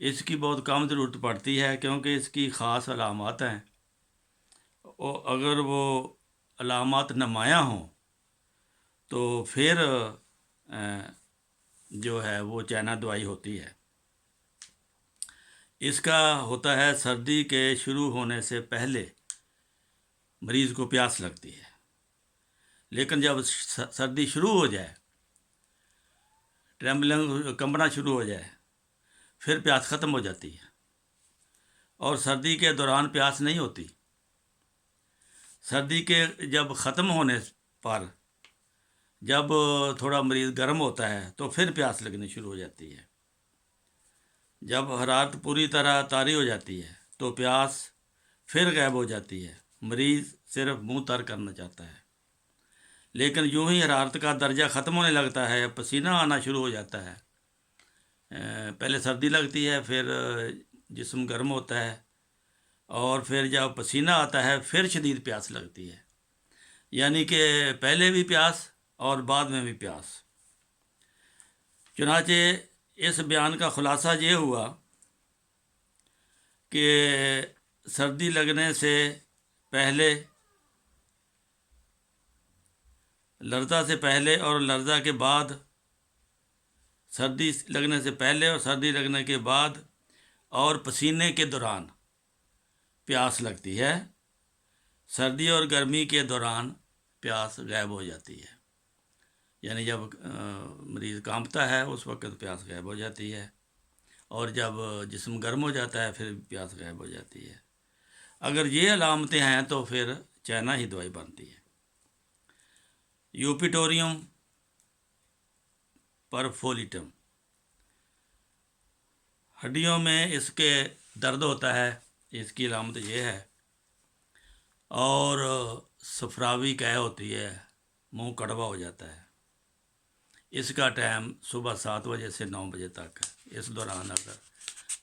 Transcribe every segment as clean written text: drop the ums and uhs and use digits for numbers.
اس کی بہت کم ضرورت پڑتی ہے کیونکہ اس کی خاص علامات ہیں، اگر وہ علامات نمایاں ہوں تو پھر جو ہے وہ چائنا دوائی ہوتی ہے۔ اس کا ہوتا ہے سردی کے شروع ہونے سے پہلے مریض کو پیاس لگتی ہے، لیکن جب سردی شروع ہو جائے، ٹریمبلنگ کمبنا شروع ہو جائے، پھر پیاس ختم ہو جاتی ہے، اور سردی کے دوران پیاس نہیں ہوتی۔ سردی کے جب ختم ہونے پر جب تھوڑا مریض گرم ہوتا ہے تو پھر پیاس لگنی شروع ہو جاتی ہے۔ جب حرارت پوری طرح طاری ہو جاتی ہے تو پیاس پھر غائب ہو جاتی ہے، مریض صرف منہ تر کرنا چاہتا ہے۔ لیکن یوں ہی حرارت کا درجہ ختم ہونے لگتا ہے، پسینہ آنا شروع ہو جاتا ہے، پہلے سردی لگتی ہے، پھر جسم گرم ہوتا ہے، اور پھر جب پسینہ آتا ہے پھر شدید پیاس لگتی ہے، یعنی کہ پہلے بھی پیاس اور بعد میں بھی پیاس۔ چنانچہ اس بیان کا خلاصہ یہ ہوا کہ سردی لگنے سے پہلے، لرزہ سے پہلے اور لرزہ کے بعد، سردی لگنے سے پہلے اور سردی لگنے کے بعد اور پسینے کے دوران پیاس لگتی ہے، سردی اور گرمی کے دوران پیاس غائب ہو جاتی ہے، یعنی جب مریض کانپتا ہے اس وقت پیاس غائب ہو جاتی ہے، اور جب جسم گرم ہو جاتا ہے پھر پیاس غائب ہو جاتی ہے۔ اگر یہ علامتیں ہیں تو پھر چائنا ہی دوائی بنتی ہے۔ یوپیٹوریم پرفولیٹم، ہڈیوں میں اس کے درد ہوتا ہے، اس کی علامت یہ ہے، اور صفراوی قے ہوتی ہے، منہ کڑوا ہو جاتا ہے۔ اس کا ٹائم صبح 7 بجے سے 9 بجے تک ہے۔ اس دوران اگر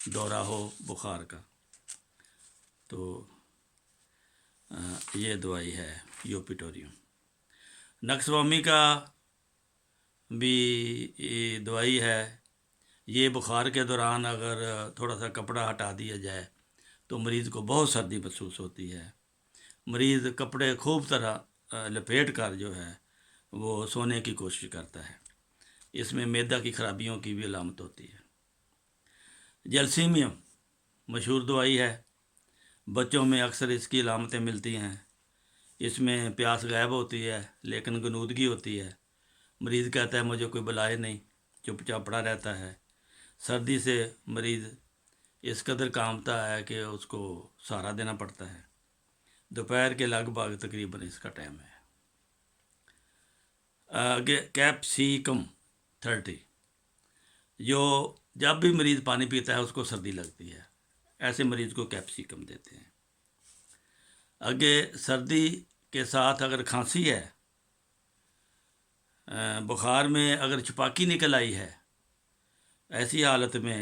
دورہ ہو بخار کا تو یہ دوائی ہے یوپیٹوریم۔ نقص کا بھی دوائی ہے، یہ بخار کے دوران اگر تھوڑا سا کپڑا ہٹا دیا جائے تو مریض کو بہت سردی محسوس ہوتی ہے، مریض کپڑے خوب طرح لپیٹ کر جو ہے وہ سونے کی کوشش کرتا ہے۔ اس میں معدہ کی خرابیوں کی بھی علامت ہوتی ہے۔ جلسیمیم مشہور دوائی ہے، بچوں میں اکثر اس کی علامتیں ملتی ہیں۔ اس میں پیاس غائب ہوتی ہے لیکن غنودگی ہوتی ہے، مریض کہتا ہے مجھے کوئی بلائے نہیں، چپ چاپ پڑا رہتا ہے۔ سردی سے مریض اس قدر کانپتا ہے کہ اس کو سہارا دینا پڑتا ہے۔ دوپہر کے لگ بھگ تقریباً اس کا ٹائم ہے۔ آگے کیپسیکم 30، جو جب بھی مریض پانی پیتا ہے اس کو سردی لگتی ہے، ایسے مریض کو کیپسیکم دیتے ہیں۔ آگے سردی کے ساتھ اگر کھانسی ہے، بخار میں اگر چھپاکی نکل آئی ہے، ایسی حالت میں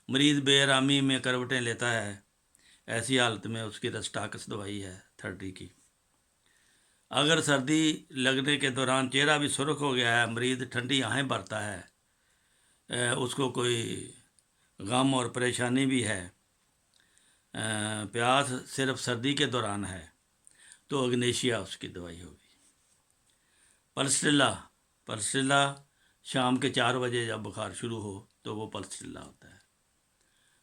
مریض بے آرامی میں کروٹیں لیتا ہے، ایسی حالت میں اس کی رسٹاکس دوائی ہے 30 کی۔ اگر سردی لگنے کے دوران چہرہ بھی سرخ ہو گیا ہے، مریض ٹھنڈی آہیں بھرتا ہے، اس کو کوئی غم اور پریشانی بھی ہے، پیاس صرف سردی کے دوران ہے، تو اگنیشیا اس کی دوائی ہوگی۔ پلسٹیلا شام کے 4 بجے جب بخار شروع ہو تو وہ پلسٹیلا ہوتا ہے۔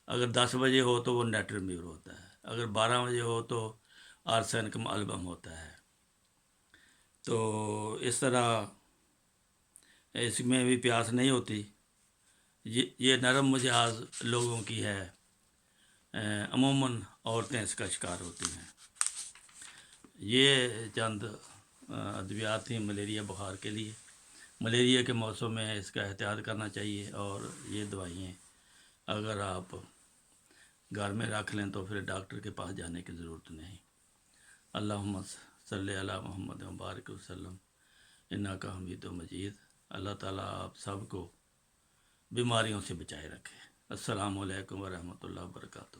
اگر 10 بجے ہو تو وہ نیٹرمیور ہوتا ہے، اگر 12 بجے ہو تو آرسینکم البم ہوتا ہے۔ تو اس طرح اس میں بھی پیاس نہیں ہوتی، یہ نرم مزاج لوگوں کی ہے، عموماً عورتیں اس کا شکار ہوتی ہیں۔ یہ چند ادویات تھیں ملیریا بخار کے لیے۔ ملیریا کے موسم میں اس کا احتیاط کرنا چاہیے، اور یہ دوائیں اگر آپ گھر میں رکھ لیں تو پھر ڈاکٹر کے پاس جانے کی ضرورت نہیں۔ اللہم صلی علی محمد وبارک وسلم انک حمید مجید۔ اللہ تعالیٰ آپ سب کو بیماریوں سے بچائے رکھے۔ السلام علیکم ورحمۃ اللہ وبرکاتہ۔